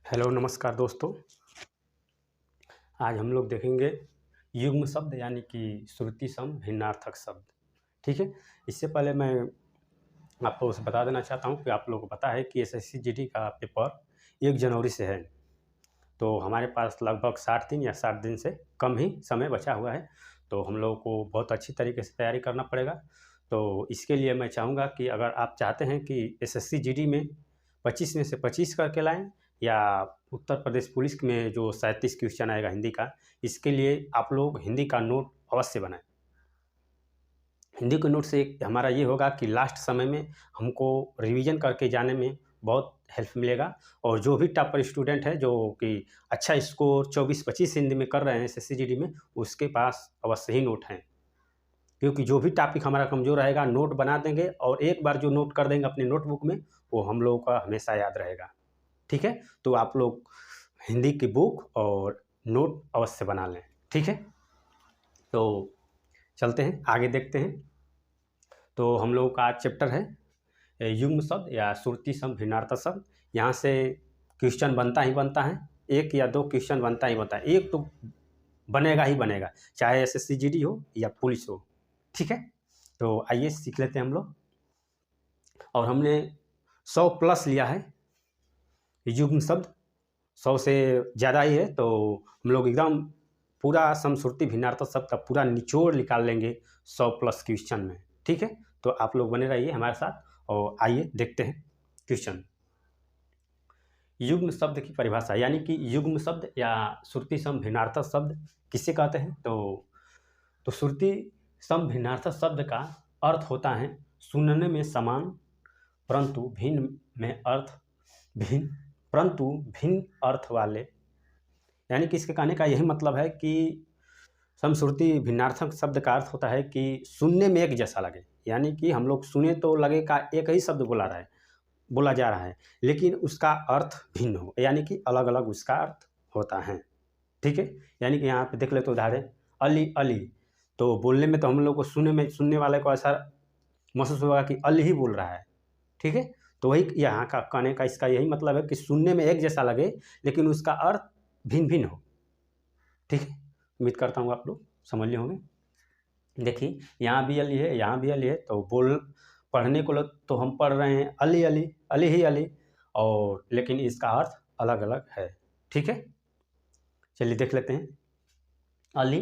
Hello नमस्कार दोस्तों। आज हम लोग देखेंगे युग्म शब्द यानी कि श्रुति सम भिन्नार्थक शब्द। ठीक है। इससे पहले मैं आपको बता देना चाहता हूँ कि आप लोगों को पता है कि एसएससी जीडी का पेपर 1 जनवरी से है। तो हमारे पास लगभग 60 दिन या 60 दिन से कम ही समय बचा हुआ है। तो हम लोगों को बहुत अच्छी तरीके से तैयारी करना पड़ेगा। तो इसके लिए मैं चाहूँगा कि अगर आप चाहते हैं कि एसएससी जीडी में 25 में से 25 करके लाएँ या उत्तर प्रदेश पुलिस में जो 37 क्वेश्चन आएगा हिंदी का, इसके लिए आप लोग हिंदी का नोट अवश्य बनाएँ। हिंदी के नोट से हमारा ये होगा कि लास्ट समय में हमको रिवीजन करके जाने में बहुत हेल्प मिलेगा। और जो भी टॉपर स्टूडेंट है जो कि अच्छा स्कोर 24-25 हिंदी में कर रहे हैं एसएससी जीडी में, उसके पास अवश्य ही नोट हैं। क्योंकि जो भी टॉपिक हमारा कमज़ोर रहेगा नोट बना देंगे और एक बार जो नोट कर देंगे अपने नोटबुक में, वो हम लोगों का हमेशा याद रहेगा। ठीक है। तो आप लोग हिंदी की बुक और नोट अवश्य बना लें। ठीक है। तो चलते हैं आगे देखते हैं। तो हम लोगों का आज चैप्टर है युग्म शब्द या श्रुति सम भिन्नार्थक शब्द। यहाँ से क्वेश्चन बनता ही बनता है, 1 या 2 क्वेश्चन बनता ही बनता है। एक तो बनेगा ही बनेगा, चाहे एसएससी जीडी हो या पुलिस हो। ठीक है। तो आइए सीख लेते हैं हम लोग। और हमने 100 प्लस लिया है युग्म शब्द, 100 से ज़्यादा ही है। तो हम लोग एकदम पूरा समश्रुति भिन्नार्थक शब्द का पूरा निचोड़ निकाल लेंगे 100 प्लस क्वेश्चन में। ठीक है। तो आप लोग बने रहिए हमारे साथ और आइए देखते हैं क्वेश्चन। युग्म शब्द की परिभाषा यानी कि युग्म शब्द या श्रुति सम भिन्नार्थक शब्द किसे कहते हैं। तो श्रुति सम भिन्नार्थक शब्द का अर्थ होता है सुनने में समान परंतु भिन्न अर्थ वाले। यानी कि इसके कहने का यही मतलब है कि समश्रुति भिन्नार्थक शब्द का अर्थ होता है कि सुनने में एक जैसा लगे। यानी कि हम लोग सुने तो लगे का एक ही शब्द बोला जा रहा है, लेकिन उसका अर्थ भिन्न हो, यानी कि अलग अलग उसका अर्थ होता है। ठीक है। यानी कि यहाँ पे देख ले तो उदाहरण अली अली, तो बोलने में तो हम लोग को सुनने वाले को ऐसा महसूस होगा कि अली ही बोल रहा है। ठीक है। तो वही यहाँ का कहने का इसका यही मतलब है कि सुनने में एक जैसा लगे लेकिन उसका अर्थ भिन्न भिन्न हो। ठीक है। उम्मीद करता हूँ आप लोग समझ लिए होंगे। देखिए यहाँ भी अली है, यहाँ भी अली है, तो पढ़ने को तो हम पढ़ रहे हैं अली अली अली ही अली, और लेकिन इसका अर्थ अलग अलग है। ठीक है। चलिए देख लेते हैं। अली,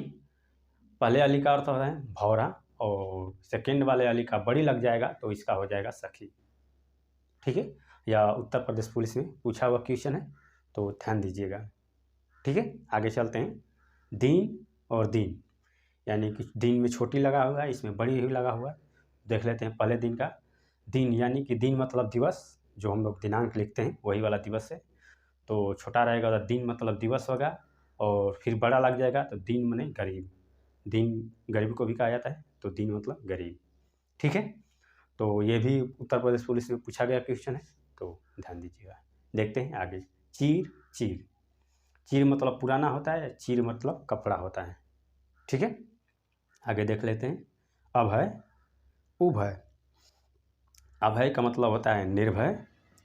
पहले अली का अर्थ होता है भौरा, और सेकेंड वाले अली का बड़ी लग जाएगा तो इसका हो जाएगा सखी। ठीक है। या उत्तर प्रदेश पुलिस में पूछा हुआ क्वेश्चन है, तो ध्यान दीजिएगा। ठीक है। आगे चलते हैं। दिन और दिन, यानी कि दिन में छोटी लगा हुआ है, इसमें बड़ी ही लगा हुआ है। देख लेते हैं पहले दिन का। दिन यानी कि दिन मतलब दिवस, जो हम लोग दिनांक लिखते हैं वही वाला दिवस है। तो छोटा रहेगा तो दिन मतलब दिवस होगा, और फिर बड़ा लग जाएगा तो दिन माने गरीब। दिन गरीब को भी कहा जाता है, तो दिन मतलब गरीब। ठीक है। तो ये भी उत्तर प्रदेश पुलिस में पूछा गया क्वेश्चन है, तो ध्यान दीजिएगा। देखते हैं आगे। चीर चीर, चीर मतलब पुराना होता है, चीर मतलब कपड़ा होता है। ठीक है। आगे देख लेते हैं। अभय उभय, अभय का मतलब होता है निर्भय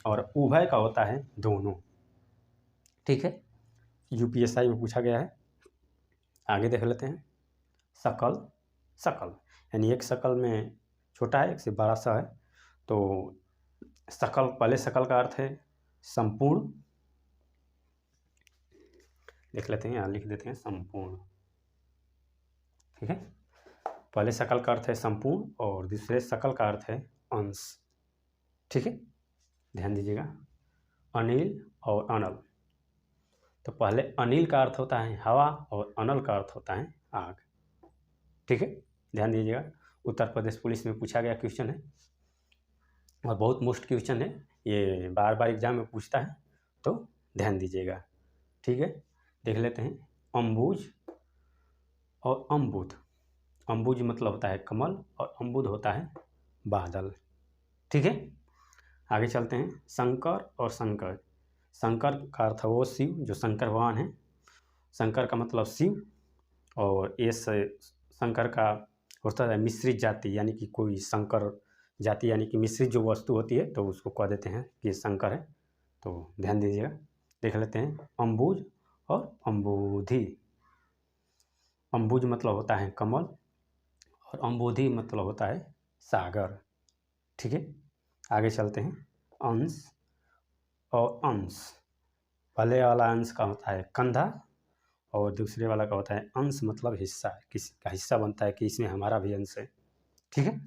और उभय का होता है दोनों। ठीक है। यूपीएसआई में पूछा गया है। आगे देख लेते हैं। सकल सकल, यानी एक सकल में छोटा है, एक से बड़ा सा है। तो सकल, पहले सकल का अर्थ है संपूर्ण। देख लेते हैं, यहाँ लिख देते हैं संपूर्ण। ठीक है। पहले सकल का अर्थ है संपूर्ण और दूसरे सकल का अर्थ है अंश। ठीक है। ध्यान दीजिएगा। अनिल और अनल, तो पहले अनिल का अर्थ होता है हवा और अनल का अर्थ होता है आग। ठीक है। ध्यान दीजिएगा। उत्तर प्रदेश पुलिस में पूछा गया क्वेश्चन है और बहुत मोस्ट क्वेश्चन है, ये बार बार एग्जाम में पूछता है, तो ध्यान दीजिएगा। ठीक है। देख लेते हैं। अम्बुज और अम्बुद, अम्बुज मतलब होता है कमल और अम्बुद होता है बादल। ठीक है। आगे चलते हैं। शंकर और शंकर, शंकर का अर्थ वो शिव, जो शंकर भगवान है। शंकर का मतलब शिव, और ये शंकर का होता है मिश्रित जाति, यानी कि कोई शंकर जाति यानी कि मिश्रित जो वस्तु होती है तो उसको कह देते हैं कि शंकर है। तो ध्यान दीजिएगा। देख लेते हैं, अम्बुज और अम्बोधि। अम्बुज मतलब होता है कमल और अम्बोधि मतलब होता है सागर। ठीक है, आगे चलते हैं। अंश और अंश, पहले वाला अंश का होता है कंधा और दूसरे वाला का होता है अंश, मतलब हिस्सा, किसी का हिस्सा बनता है कि इसमें हमारा भी अंश है। ठीक है,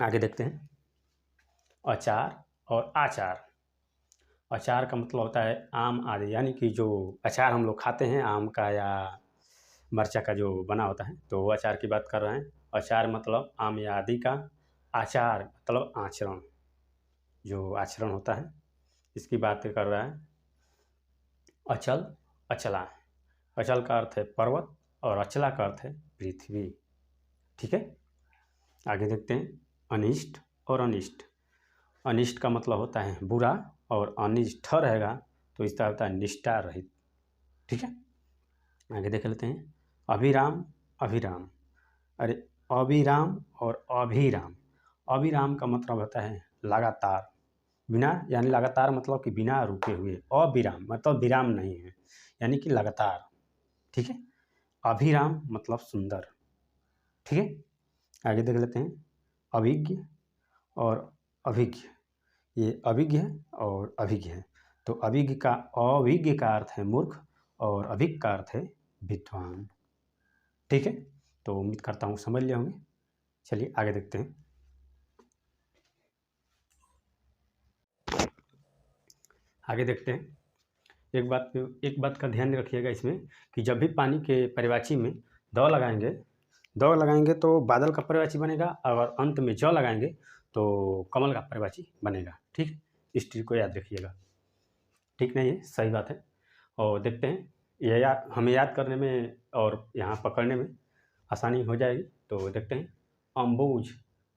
आगे देखते हैं। अचार और आचार। अचार का मतलब होता है आम आदि, यानी कि जो अचार हम लोग खाते हैं आम का या मिर्चा का जो बना होता है, तो वो अचार की बात कर रहे हैं। अचार मतलब आम या आदि का, आचार मतलब आचरण, जो आचरण होता है इसकी बात कर रहा है। अचल अचला, अचल का अर्थ है पर्वत और अचला का अर्थ है पृथ्वी। ठीक है, आगे देखते हैं। अनिष्ट और अनिष्ट। अनिष्ट का मतलब होता है बुरा और अनिष्ठ रहेगा तो इसका होता है निष्ठा रहित। ठीक है, आगे देख लेते हैं। अभिराम अभिराम, अरे अभिराम और अभिराम। अभिराम का मतलब होता है लगातार, बिना, यानी लगातार मतलब कि बिना रुके हुए। अविराम मतलब विराम नहीं है, यानी कि लगातार। ठीक है, अभिराम मतलब सुंदर। ठीक है, आगे देख लेते हैं। अभिज्ञ और अभिज्ञ, ये अभिज्ञ है और अभिज्ञ है। तो अभिज्ञ का अर्थ है मूर्ख और अभिज्ञ का अर्थ है विद्वान। ठीक है, तो उम्मीद करता हूँ समझ लिए होंगे। चलिए आगे देखते हैं। आगे देखते हैं। एक बात का ध्यान रखिएगा इसमें कि जब भी पानी के पर्यायवाची में दौ लगाएंगे तो बादल का पर्यायवाची बनेगा, और अंत में ज लगाएंगे तो कमल का पर्यायवाची बनेगा। ठीक है, इस चीज़ को याद रखिएगा। ठीक नहीं है, सही बात है। और देखते हैं, यह हमें याद करने में और यहाँ पकड़ने में आसानी हो जाएगी। तो देखते हैं। अम्बुज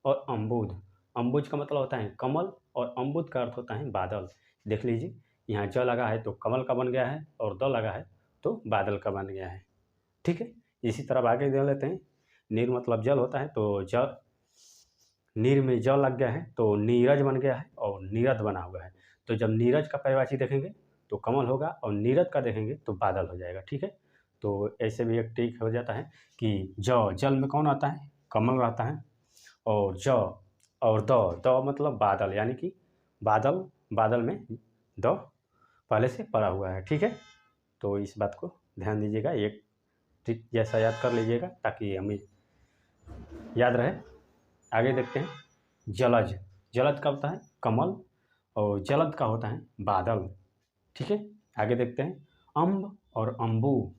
और अम्बुद। अम्बुज का मतलब होता है कमल और अम्बुद का अर्थ होता है बादल। देख लीजिए, यहाँ ज लगा है तो कमल का बन गया है और द लगा है तो बादल का बन गया है। ठीक है, इसी तरह आगे देख लेते हैं। नीर मतलब जल होता है, तो जल, नीर में ज लग गया है तो नीरज बन गया है और नीरद बना हुआ है। तो जब नीरज का पर्यायवाची देखेंगे तो कमल होगा और नीरद का देखेंगे तो बादल हो जाएगा। ठीक है, तो ऐसे भी एक ट्रिक हो जाता है कि जल में कौन आता है, कमल रहता है, और और द मतलब बादल, यानी कि बादल में द पहले से पड़ा हुआ है। ठीक है, तो इस बात को ध्यान दीजिएगा, एक ट्रिक जैसा याद कर लीजिएगा ताकि हमें याद रहे। आगे देखते हैं। जलज। जलज का होता है कमल और जलद का होता है बादल। ठीक है, आगे देखते हैं। अम्ब और अम्बु।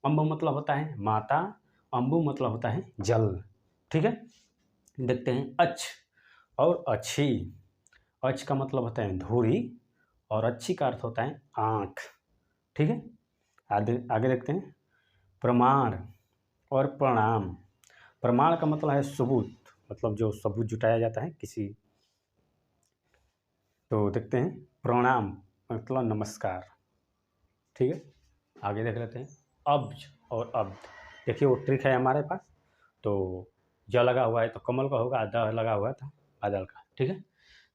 अम्ब मतलब होता है माता, अम्बु मतलब होता है जल। ठीक है, देखते हैं। अच्छ और अच्छी। अच्छ का मतलब होता है धूरी और अच्छी का अर्थ होता है आँख। ठीक है, आगे देखते हैं। प्रमाण और प्रणाम। प्रमाण का मतलब है सबूत, मतलब जो सबूत जुटाया जाता है किसी। तो देखते हैं। प्रणाम मतलब नमस्कार। ठीक है, आगे देख लेते हैं। अब्ज और अब्द। देखिए वो ट्रिक है हमारे पास। तो ज लगा हुआ है तो कमल का होगा, द लगा हुआ था बादल का। ठीक है,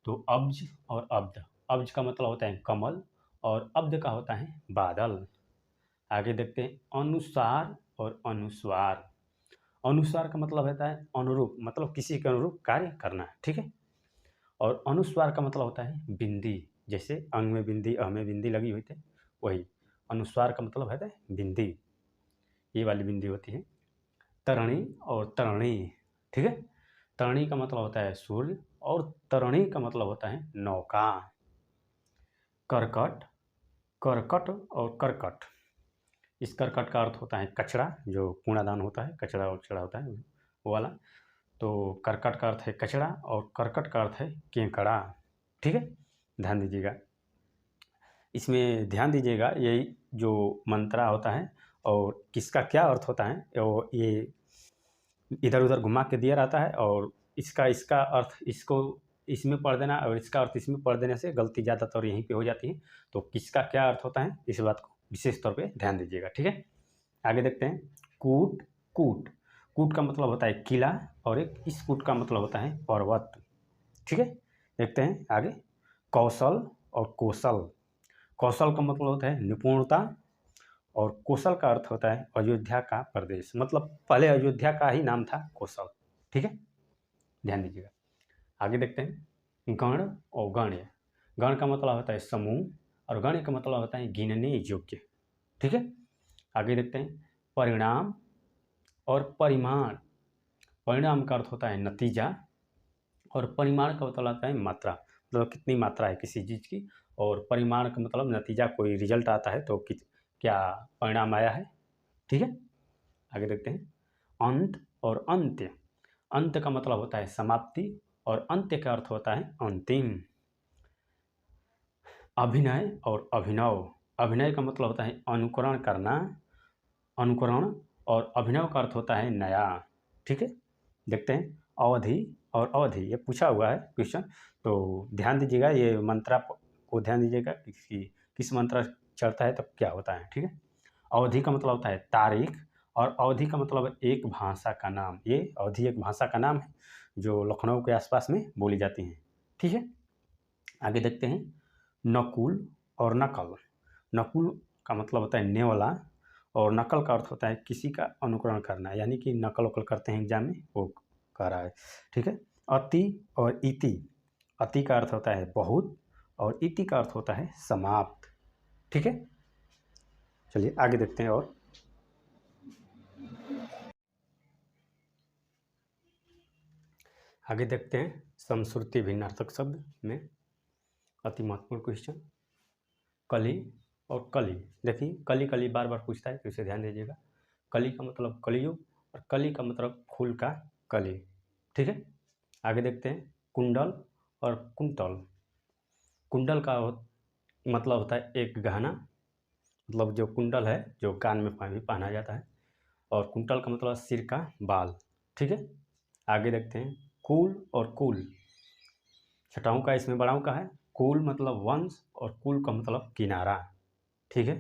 तो अब्ज और अब्द। अब्ज का मतलब होता है कमल और अब्द का होता है बादल। आगे देखते हैं। अनुसार और अनुस्वार। अनुसार का मतलब होता है अनुरूप, मतलब किसी के अनुरूप कार्य करना। ठीक है, और अनुस्वार का मतलब होता है बिंदी, जैसे अंग में बिंदी, अ में बिंदी लगी हुई थी, वही अनुस्वार का मतलब है बिंदी, ये वाली बिंदी होती है। तरणी और तरणी। ठीक है, तरणी का मतलब होता है सूर्य और तरणी का मतलब होता है नौका। करकट, करकट और करकट। इस करकट का अर्थ होता है कचरा, जो कूड़ादान होता है, कचरा वचड़ा होता है वो वाला। तो करकट का अर्थ है कचरा और करकट का अर्थ है केकड़ा। ठीक है, ध्यान दीजिएगा, इसमें ध्यान दीजिएगा, यही जो मंत्रा होता है और किसका क्या अर्थ होता है वो ये इधर उधर घुमा के दिया रहता है, और इसका अर्थ इसको इसमें पढ़ देना और इसका अर्थ इसमें पढ़ देने से गलती ज़्यादातर यहीं पे हो जाती है। तो किसका क्या अर्थ होता है इस बात को विशेष तौर पे ध्यान दीजिएगा। ठीक है, आगे देखते हैं। कूट कूट। कूट का मतलब होता है किला और एक इस कूट का मतलब होता है पर्वत। ठीक है, देखते हैं आगे। कौशल और कौशल। कौशल का मतलब होता है निपुणता, और कौशल का अर्थ होता है अयोध्या का प्रदेश, मतलब पहले अयोध्या का ही नाम था कौशल। ठीक है, ध्यान दीजिएगा। आगे देखते हैं गण और गण्य। गण का मतलब होता है समूह, और गण्य का मतलब होता है गिनने योग्य। ठीक है, आगे देखते हैं परिणाम और परिमाण। परिणाम का अर्थ होता है नतीजा, और परिमाण का मतलब होता है मात्रा, मतलब कितनी मात्रा है किसी चीज़ की, और परिमाण का मतलब नतीजा, कोई रिजल्ट आता है तो क्या परिणाम आया है। ठीक है, आगे देखते हैं अंत और अंत्य। अंत का मतलब होता है समाप्ति, और अंत्य का अर्थ होता है अंतिम। अभिनय और अभिनव। अभिनय का मतलब होता है अनुकरण करना, अनुकरण, और अभिनव का अर्थ होता है नया। ठीक है, देखते हैं अवधि और अवधि, ये पूछा हुआ है क्वेश्चन, तो ध्यान दीजिएगा, ये मंत्रा को ध्यान दीजिएगा कि किस मंत्र चढ़ता है तब क्या होता है। ठीक है, अवधि का मतलब होता है तारीख, और अवधि का मतलब है एक भाषा का नाम। ये अवधि एक भाषा का नाम है जो लखनऊ के आसपास में बोली जाती है। ठीक है, आगे देखते हैं नकुल और नकल। नकुल का मतलब होता है नेवला, और नकल का अर्थ होता है किसी का अनुकरण करना, यानी कि नकल वकल करते हैं एग्जाम में, वो कह रहा है। ठीक है, अति और इति। अति का अर्थ होता है बहुत, और इति का अर्थ होता है समाप्त। ठीक है, चलिए आगे देखते हैं। और आगे देखते हैं समश्रुति भिन्नार्थक शब्द में अति महत्वपूर्ण क्वेश्चन कली और कली। देखिए कली कली बार बार पूछता है, तो इसे ध्यान दीजिएगा। कली का मतलब कलियुग, और कली का मतलब फूल का कली। ठीक है, आगे देखते हैं कुंडल और कुंतल। कुंडल का मतलब होता है एक गहना, मतलब जो कुंडल है जो कान में भी पहना जाता है, और कुंटल का मतलब सिर का बाल। ठीक है, आगे देखते हैं कुल और कुल। छठाऊं का इसमें बड़ाऊं का है। कुल मतलब वंश, और कुल का मतलब किनारा। ठीक है,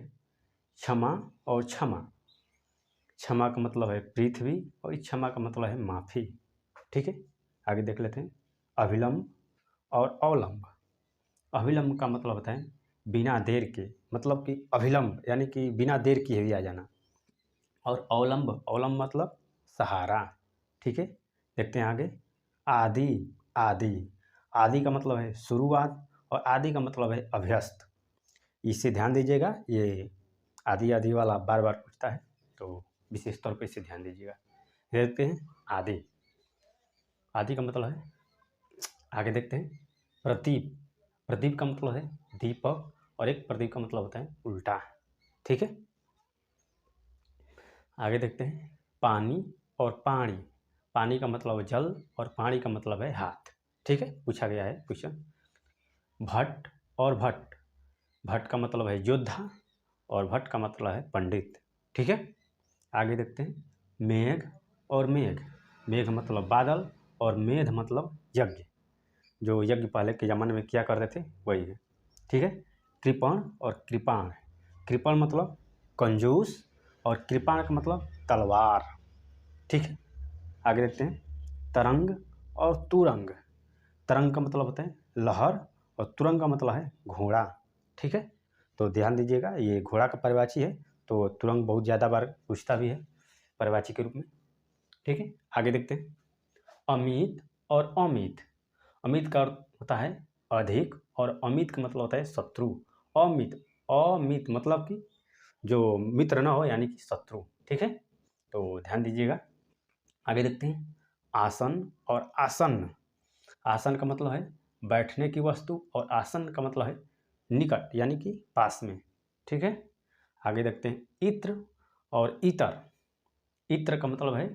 क्षमा और क्षमा। क्षमा का मतलब है पृथ्वी, और क्षमा का मतलब है माफी। ठीक है, आगे देख लेते हैं अभिलंब और अवलंब। अभिलंब का मतलब होता है बिना देर के, मतलब कि अभिलंब यानी कि बिना देर किए हुए आ जाना, और अवलंब, अवलंब मतलब सहारा। ठीक है, देखते हैं आगे आदि। आदि, आदि का मतलब है शुरुआत, और आदि का मतलब है अभ्यस्त। इसे ध्यान दीजिएगा, ये आदि आदि वाला बार बार पूछता है, तो विशेष तौर पर इसे ध्यान दीजिएगा। देखते हैं आदि। आदि का मतलब है, आगे देखते हैं प्रदीप। प्रदीप का मतलब है दीपक, और एक प्रदीप का मतलब होता है उल्टा। ठीक है, आगे देखते हैं पानी और पानी। पानी का मतलब है जल, और पानी का मतलब है हाथ। ठीक है, पूछा गया है क्वेश्चन। भट्ट और भट्ट। भट्ट का मतलब है योद्धा, और भट्ट का मतलब है पंडित। ठीक है, आगे देखते हैं मेघ और मेघ। मेघ मतलब बादल, और मेघ मतलब यज्ञ, जो यज्ञ पहले के ज़माने में किया करते थे वही है। ठीक है, कृपण और कृपाण। कृपण मतलब कंजूस, और कृपाण का मतलब तलवार। ठीक है, आगे देखते हैं तरंग और तुरंग। तरंग का मतलब होता है लहर, और तुरंग का मतलब है घोड़ा। ठीक है, तो ध्यान दीजिएगा, ये घोड़ा का पर्यायवाची है, तो तुरंग बहुत ज़्यादा बार पूछता भी है पर्यायवाची के रूप में। ठीक है, आगे देखते हैं अमित और अमित। अमित का अर्थ होता है अधिक, और अमित का मतलब होता है शत्रु। अमित, अमित मतलब कि जो मित्र न हो, यानी कि शत्रु। ठीक है, तो ध्यान दीजिएगा। आगे देखते हैं आसन और आसन्न। आसन का मतलब है बैठने की वस्तु, और आसन का मतलब है निकट, यानी कि पास में। ठीक है, आगे देखते हैं इत्र और इतर। इत्र का मतलब है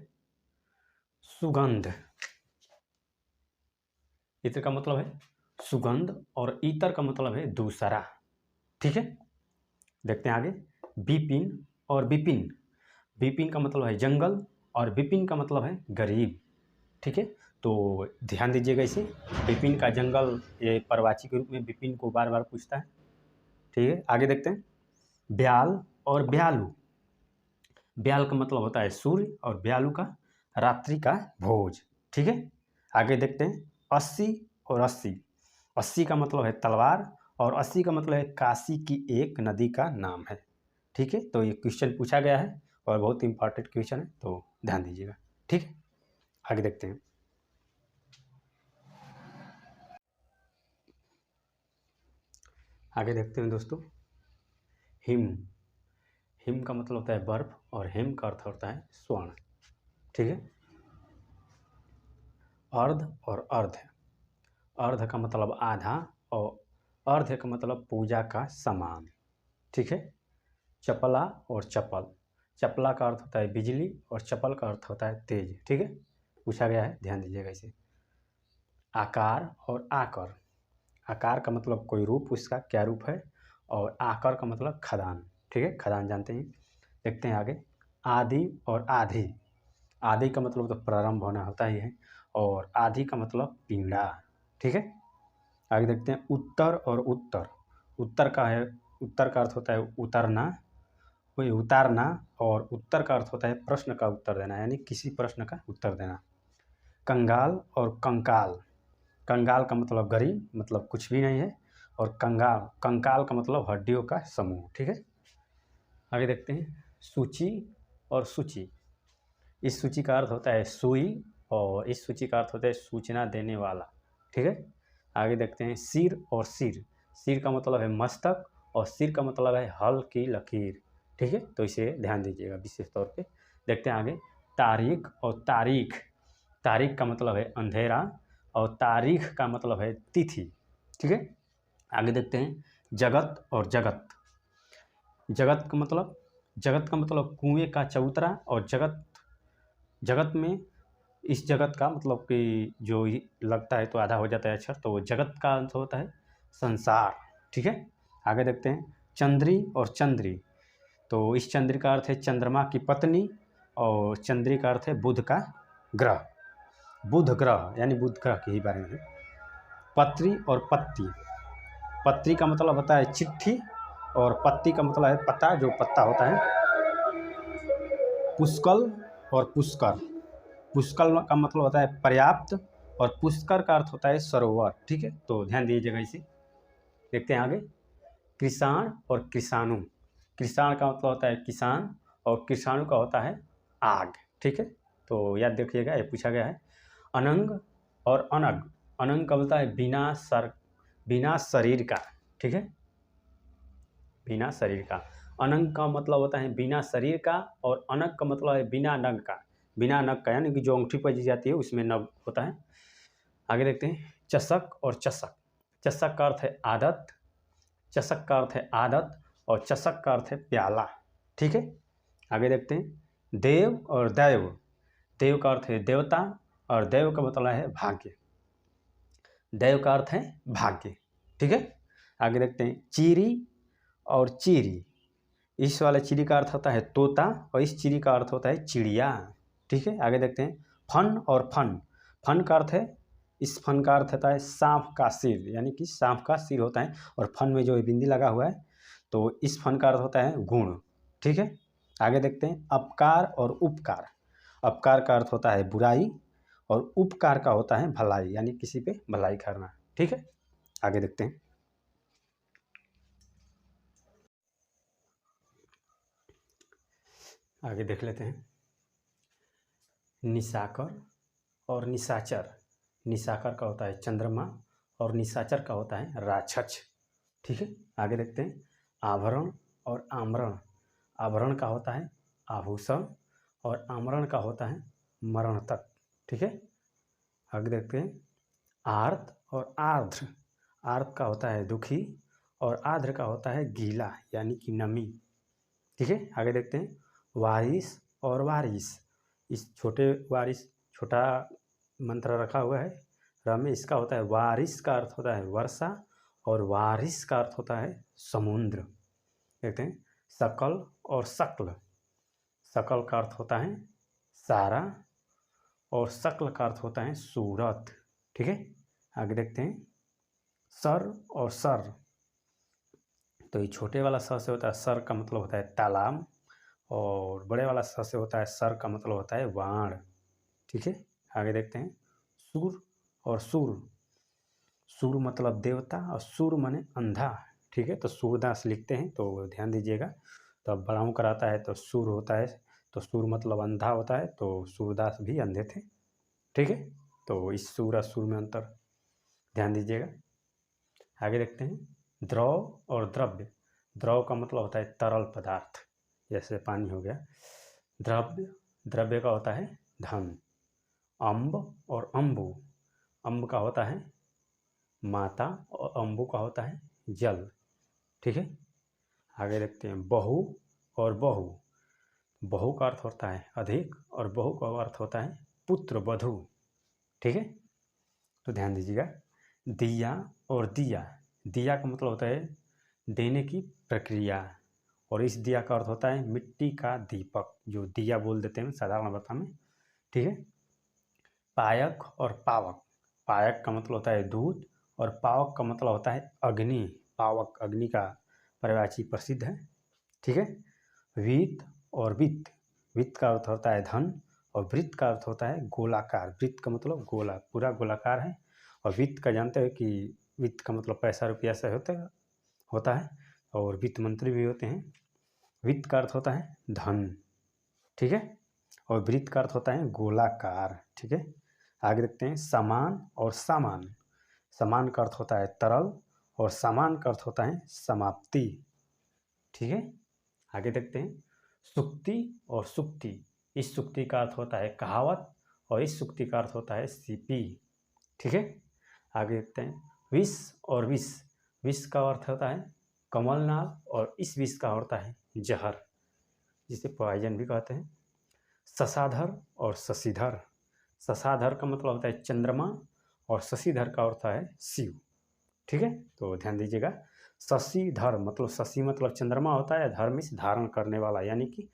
सुगंध। इत्र का मतलब है सुगंध, और इतर का मतलब है दूसरा। ठीक है, देखते हैं आगे विपिन और विपिन। विपिन का मतलब है जंगल, और विपिन का मतलब है गरीब। ठीक है, तो ध्यान दीजिएगा इसे। विपिन का जंगल, ये पर्यायवाची के रूप में विपिन को बार बार पूछता है। ठीक है, आगे देखते हैं ब्याल और ब्यालू। ब्याल का मतलब होता है सूर्य, और ब्यालू का रात्रि का भोज। ठीक है, आगे देखते हैं 80 और 80। 80 का मतलब है तलवार, और 80 का मतलब है काशी की एक नदी का नाम है। ठीक है, तो ये क्वेश्चन पूछा गया है और बहुत इंपॉर्टेंट क्वेश्चन है, तो ध्यान दीजिएगा। ठीक है, आगे देखते हैं। आगे देखते हैं दोस्तों, हिम। हिम का मतलब होता है बर्फ और हेम का अर्थ होता है स्वर्ण। ठीक है, अर्ध और अर्ध। अर्ध का मतलब आधा और अर्ध का मतलब पूजा का समान। ठीक है, चपला और चपल। चपला का अर्थ होता है बिजली और चपल का अर्थ होता है तेज। ठीक है, पूछा गया है, ध्यान दीजिएगा इसे। आकार और आकर। आकार का मतलब कोई रूप, उसका क्या रूप है, और आकर का मतलब खदान। ठीक है, खदान जानते हैं। देखते हैं आगे, आदि और आधि। आदि का मतलब तो प्रारंभ होना होता ही है, और आधि का मतलब पीड़ा। ठीक है, आगे देखते हैं, उत्तर और उत्तर। उत्तर का है, उत्तर का अर्थ होता है उतरना, वही उतारना, और उत्तर का अर्थ होता है प्रश्न का उत्तर देना, यानी किसी प्रश्न का उत्तर देना। कंगाल और कंकाल। कंगाल का मतलब गरीब, मतलब कुछ भी नहीं है, और कंगाल, कंकाल का मतलब हड्डियों का समूह। ठीक है, आगे देखते हैं, सूची और सूची। इस सूची का अर्थ होता है सुई, और इस सूची का अर्थ होता है सूचना देने वाला। ठीक है, आगे देखते हैं, सिर और सिर। सिर का मतलब है मस्तक, और सिर का मतलब है हल की लकीर। ठीक है, तो इसे ध्यान दीजिएगा विशेष तौर पे। देखते हैं आगे, तारीख और तारीख। तारीख का मतलब है अंधेरा, और तारीख का मतलब है तिथि। ठीक है, आगे देखते हैं, जगत और जगत। जगत का मतलब कुएं का चबूतरा, और जगत, जगत में, इस जगत का मतलब कि जो लगता है तो आधा हो जाता है अक्षर, तो जगत का अर्थ होता है संसार। ठीक है, आगे देखते हैं, चंद्री और चंद्री। तो इस चंद्री का अर्थ है चंद्रमा की पत्नी, और चंद्री का अर्थ है बुध का ग्रह, बुध ग्रह, यानी बुध ग्रह के ही बारे में है। पत्री और पत्ती। पत्री का मतलब होता है चिट्ठी, और पत्ती का मतलब है पत्ता, जो पत्ता होता है। पुष्कल और पुष्कर। पुष्कल का मतलब होता है पर्याप्त, और पुष्कर का अर्थ होता है सरोवर। ठीक है, तो ध्यान दीजिएगा इसे। देखते हैं आगे, कृषाण और कृषाणु। कृषाण का मतलब होता है किसान, और कृषाणु का होता है आग। ठीक है, तो याद रखिएगा, ये पूछा गया है। अनंग और अनग। अनंग का बोलता है बिना शरीर का। ठीक है, बिना शरीर का। अनंग का मतलब होता है बिना शरीर का, और अनग का मतलब है बिना नग का। बिना नग का, यानी कि जो अंगूठी पर जाती है उसमें नग होता है। आगे देखते हैं, चषक और चषक। चषक का अर्थ है आदत, चषक का अर्थ है आदत, और चषक का अर्थ है प्याला। ठीक है, आगे देखते हैं, देव और दैव। देव का अर्थ है देवता, और दैव का मतलब है भाग्य। दैव का अर्थ है भाग्य। ठीक है, आगे देखते हैं, चीरी और चीरी। इस वाले चिड़ी का अर्थ होता है तोता, और इस चिड़ी का अर्थ होता है चिड़िया। ठीक है, आगे देखते हैं, फन और फन। फन का अर्थ है, इस फन का अर्थ होता है सांप का सिर, यानी कि सांप का सिर होता है, और फन में जो बिंदी लगा हुआ है, तो इस फन का अर्थ होता है गुण। ठीक है, आगे देखते हैं, अपकार और उपकार। अपकार का अर्थ होता है बुराई, और उपकार का होता है भलाई, यानी किसी पे भलाई करना। ठीक है, आगे देखते हैं, आगे देख लेते हैं, निशाकर और निशाचर। निशाकर का होता है चंद्रमा, और निशाचर का होता है राक्षस। ठीक है, आगे देखते हैं, आभरण और आमरण। आभरण का होता है आभूषण, और आमरण का होता है मरण तक। ठीक है, आगे देखते हैं, आर्त और आर्द्र। आर्त का होता है दुखी, और आर्द्र का होता है गीला, यानी कि नमी। ठीक है, आगे देखते हैं, वारिस और वारिस। इस छोटे वारिस, छोटा मंत्र रखा हुआ है र में, इसका होता है वारिस का अर्थ होता है वर्षा, और वारिस का अर्थ होता है समुद्र। देखते हैं, सकल और शकल। सकल का अर्थ होता है सारा, और शकल का अर्थ होता है सूरत। ठीक है, आगे देखते हैं, सर और सर। तो ये छोटे वाला स से होता है सर, का मतलब होता है तालाब, और बड़े वाला स से होता है सर, का मतलब होता है वाण। ठीक है, आगे देखते हैं, सुर और सुर। सूर मतलब देवता और सूर माने अंधा, ठीक है। तो सूरदास लिखते हैं, तो ध्यान दीजिएगा। तो अब बढ़ाऊँ कराता है तो सूर होता है, तो सूर मतलब अंधा होता है, तो सूरदास भी अंधे थे, ठीक है। तो इस सूर और सूर में अंतर ध्यान दीजिएगा। आगे देखते हैं द्रव और द्रव्य। द्रव का मतलब होता है तरल पदार्थ, जैसे पानी हो गया। द्रव्य, द्रव्य का होता है धन। अम्ब और अम्बु, अम्ब का होता है माता और अम्बु का होता है जल, ठीक है। आगे देखते हैं बहु और बहु। बहु का अर्थ होता है अधिक और बहु का अर्थ होता है पुत्र वधु, ठीक है। तो ध्यान दीजिएगा। दिया और दिया, दिया का मतलब होता है देने की प्रक्रिया, और इस दिया का अर्थ होता है मिट्टी का दीपक, जो दिया बोल देते हैं साधारण भाषा में, ठीक है। पायक और पावक, पायक का मतलब होता है दूध और पावक का मतलब होता है अग्नि। पावक अग्नि का पर्यायवाची प्रसिद्ध है, ठीक है। वित्त और वित्त, वित्त का अर्थ होता है धन और वृत्त का अर्थ होता है गोलाकार। वृत्त का मतलब गोला, पूरा गोलाकार है। और वित्त का जानते हैं कि वित्त का मतलब पैसा रुपया से होता है, और वित्त मंत्री भी होते हैं। वित्त का अर्थ होता है धन, ठीक है। और वृत्त का अर्थ होता है गोलाकार, ठीक है। आगे देखते हैं समान और सामान। समान का अर्थ होता है तरल और सामान का अर्थ होता है समाप्ति, ठीक है। आगे देखते हैं सुक्ति और सुक्ति। इस सुक्ति का अर्थ होता है कहावत और इस सुक्ति का अर्थ होता है सीपी, ठीक है। आगे देखते हैं विष और विष। विष का अर्थ होता है कमलनाग और इस विष का होता है जहर, जिसे पॉइजन भी कहते हैं। शशाधर और शशिधर। शशाधर का मतलब होता है चंद्रमा और शशिधर का अर्थ है शिव, ठीक है। तो ध्यान दीजिएगा। शशिधर मतलब शशि मतलब चंद्रमा होता है, धर्म इस धारण करने वाला, यानी कि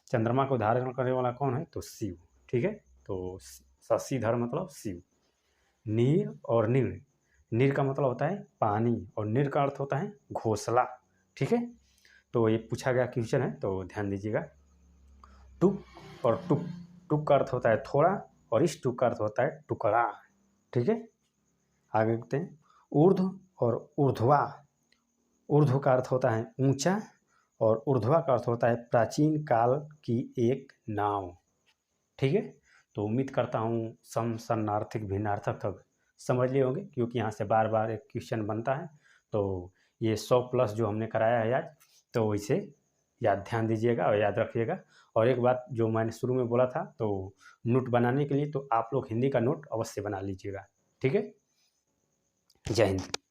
चंद्रमा को धारण करने वाला कौन है, तो शिव, ठीक है। तो शशिधर मतलब शिव। नीर और नीर। नीर का मतलब होता है पानी और नीर का अर्थ होता है घोंसला, ठीक है। तो ये पूछा गया क्वेश्चन है, तो ध्यान दीजिएगा। टुक और टुक, टुक का अर्थ होता है थोड़ा और इस टुक का अर्थ होता है टुकड़ा, ठीक है। आगे देखते हैं ऊर्ध्व और ऊर्ध्वा। ऊर्ध्व का अर्थ होता है ऊंचा और ऊर्ध्वा का अर्थ होता है प्राचीन काल की एक नाव, ठीक है। तो उम्मीद करता हूँ समसन्नार्थिक भिन्नार्थक तक समझ लिए होंगे, क्योंकि यहाँ से बार बार एक क्वेश्चन बनता है। तो ये 100+ जो हमने कराया है आज, तो इसे ध्यान दीजिएगा और याद रखिएगा। और एक बात जो मैंने शुरू में बोला था, तो नोट बनाने के लिए तो आप लोग हिंदी का नोट अवश्य बना लीजिएगा, ठीक है। जय हिंद।